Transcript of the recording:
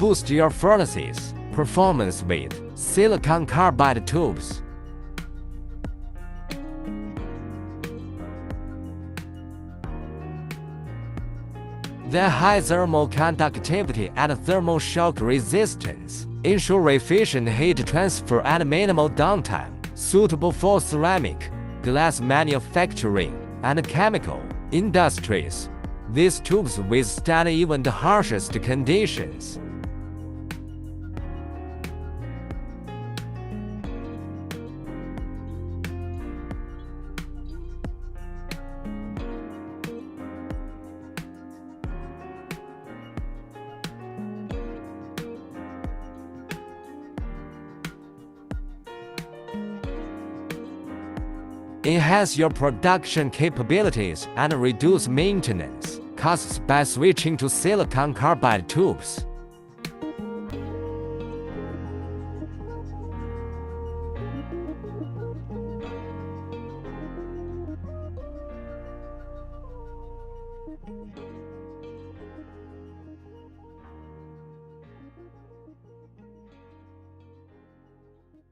boost your furnace's performance with silicon carbide tubes. Their high thermal conductivity and thermal shock resistance ensure efficient heat transfer and minimal downtime, suitable for ceramic, glass manufacturing, and chemical industries. These tubes withstand even the harshest conditions. Enhance your production capabilities and reduce maintenance costs by switching to silicon carbide tubes.